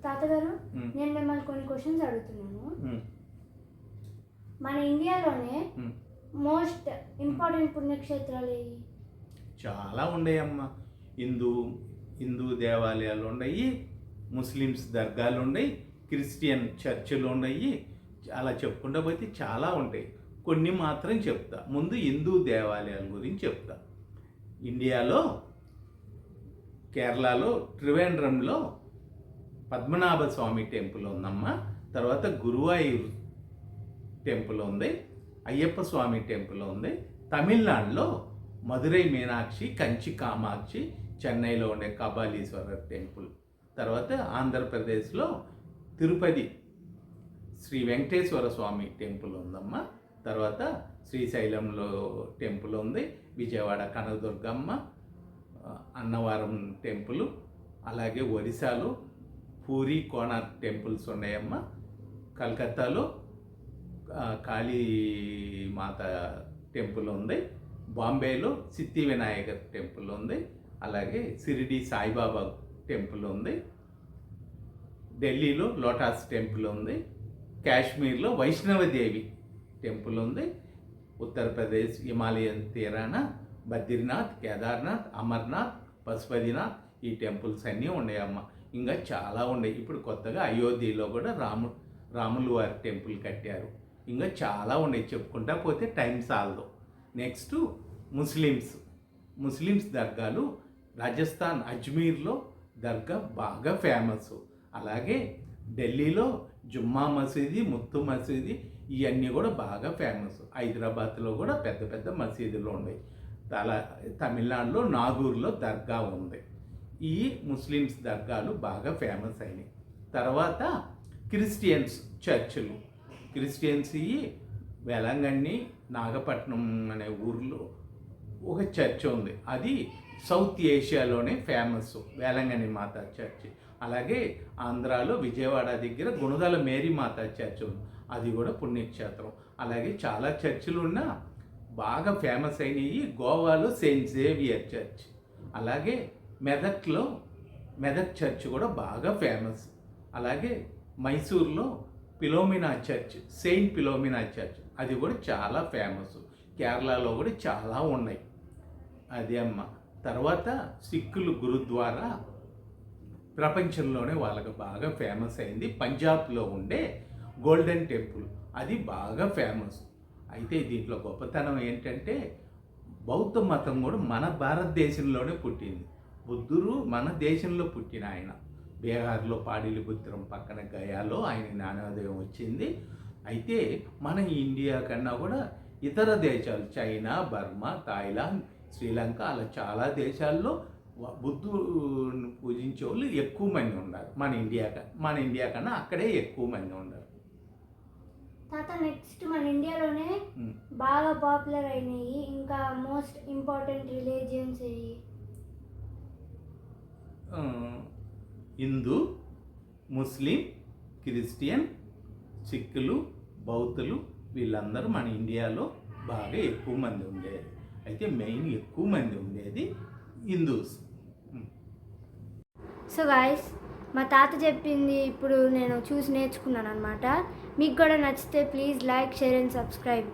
తాతగారు, నేను మిమ్మల్ని కొన్ని క్వశ్చన్స్ అడుగుతున్నాను. మన ఇండియాలోనే మోస్ట్ ఇంపార్టెంట్ పుణ్యక్షేత్రాలు ఏవి? చాలా ఉన్నాయమ్మా. హిందూ దేవాలయాలు ఉన్నాయి, ముస్లిమ్స్ దర్గాలు ఉన్నాయి, క్రిస్టియన్ చర్చిలు ఉన్నాయి. అలా చెప్పుకుంటూ పోతే చాలా ఉంటాయి. కొన్ని మాత్రం చెప్తా. ముందు హిందూ దేవాలయాల గురించి చెప్తా. ఇండియాలో కేరళలో త్రివేంద్రంలో పద్మనాభ స్వామి టెంపుల్ ఉందమ్మా. తర్వాత గురువాయూర్ టెంపుల్ ఉంది, అయ్యప్ప స్వామి టెంపుల్ ఉంది. తమిళనాడులో మధురై మీనాక్షి, కంచి కామాక్షి, చెన్నైలో ఉండే కపాలీశ్వరర్ టెంపుల్. తర్వాత ఆంధ్రప్రదేశ్లో తిరుపతి శ్రీ వెంకటేశ్వర స్వామి టెంపుల్ ఉందమ్మా. తర్వాత శ్రీశైలంలో టెంపుల్ ఉంది, విజయవాడ కనకదుర్గమ్మ, అన్నవరం టెంపుల్, అలాగే ఒరిస్సాలో పూరి కోనార్క్ టెంపుల్స్ ఉన్నాయమ్మా. కలకత్తాలో కాళీమాత టెంపుల్ ఉంది, బాంబేలో సిద్ధి వినాయకర్ టెంపుల్ ఉంది, అలాగే షిరిడి సాయిబాబా టెంపుల్ ఉంది, ఢిల్లీలో లోటస్ టెంపుల్ ఉంది, కాశ్మీర్లో వైష్ణవదేవి టెంపుల్ ఉంది, ఉత్తరప్రదేశ్ హిమాలయన్ తీరాన బద్రీనాథ్, కేదార్నాథ్, అమర్నాథ్, పశుపతినాథ్ ఈ టెంపుల్స్ అన్నీ ఉన్నాయమ్మ. ఇంకా చాలా ఉన్నాయి. ఇప్పుడు కొత్తగా అయోధ్యలో కూడా రాములు వారి టెంపుల్ కట్టారు. ఇంకా చాలా ఉన్నాయి, చెప్పుకుంటా పోతే టైం సాలదు. నెక్స్ట్ ముస్లిమ్స్ దర్గాలు. రాజస్థాన్ అజ్మీర్లో దర్గా బాగా ఫేమస్. అలాగే ఢిల్లీలో జుమ్మా మసీదీ, ముత్తు మసీదీ ఇవన్నీ కూడా బాగా ఫేమస్. హైదరాబాద్లో కూడా పెద్ద పెద్ద మసీదులు ఉన్నాయి. తమిళనాడులో నాగూర్లో దర్గా ఉంది. ఈ ముస్లిమ్స్ దర్గాలు బాగా ఫేమస్ అయినాయి. తర్వాత క్రిస్టియన్స్ చర్చిలు. క్రిస్టియన్స్ వేలంగణి, నాగపట్నం అనే ఊర్లో ఒక చర్చ్ ఉంది. అది సౌత్ ఏషియాలోనే ఫేమస్, వేలంగణి మాతా చర్చ్. అలాగే ఆంధ్రాలో విజయవాడ దగ్గర గుణదల మేరీ మాతా చర్చ్ ఉంది, అది కూడా పుణ్యక్షేత్రం. అలాగే చాలా చర్చిలు ఉన్నా బాగా ఫేమస్ అయినవి గోవాలో సెయింట్ జేవియర్ చర్చ్, అలాగే మెదక్ చర్చ్ కూడా బాగా ఫేమస్. అలాగే మైసూర్లో Philomena church, saint Philomena church, అది కూడా చాలా ఫేమస్. కేరళలో కూడా చాలా ఉన్నాయి. అదే అమ్మ. తర్వాత సిక్కులు గురుద్వారా ప్రపంచంలోనే వాళ్ళకి బాగా ఫేమస్ అయింది. పంజాబ్లో ఉండే గోల్డెన్ టెంపుల్, అది బాగా ఫేమస్. అయితే దీంట్లో గొప్పతనం ఏంటంటే బౌద్ధ మతం కూడా మన భారతదేశంలోనే పుట్టింది. బుద్ధుడు మన దేశంలో పుట్టిన ఆయన. బీహార్లో పాడిలిపుత్రం పక్కన గయాలో ఆయన జ్ఞానోదయం వచ్చింది. అయితే మన ఇండియా కన్నా కూడా ఇతర దేశాలు చైనా, బర్మా, థాయిలాండ్, శ్రీలంక అలా చాలా దేశాల్లో బుద్ధుని పూజించే వాళ్ళు ఎక్కువ మంది ఉన్నారు. మన ఇండియా కన్నా అక్కడే ఎక్కువ మంది ఉన్నారు. తాత, నెక్స్ట్ మన ఇండియాలోనే బాగా పాపులర్ అయినాయి ఇంకా మోస్ట్ ఇంపార్టెంట్ రిలీజియన్స్ ఏవి? హిందూ, ముస్లిం, క్రిస్టియన్, సిక్కులు, బౌద్ధులు వీళ్ళందరూ మన ఇండియాలో బాగా ఎక్కువ మంది ఉండేది. అయితే మెయిన్ ఎక్కువ మంది ఉండేది హిందూస్. సో గాయస్, మా తాత చెప్పింది ఇప్పుడు నేను చూసి నేర్చుకున్నాను అనమాట. మీకు కూడా నచ్చితే please like, share and subscribe.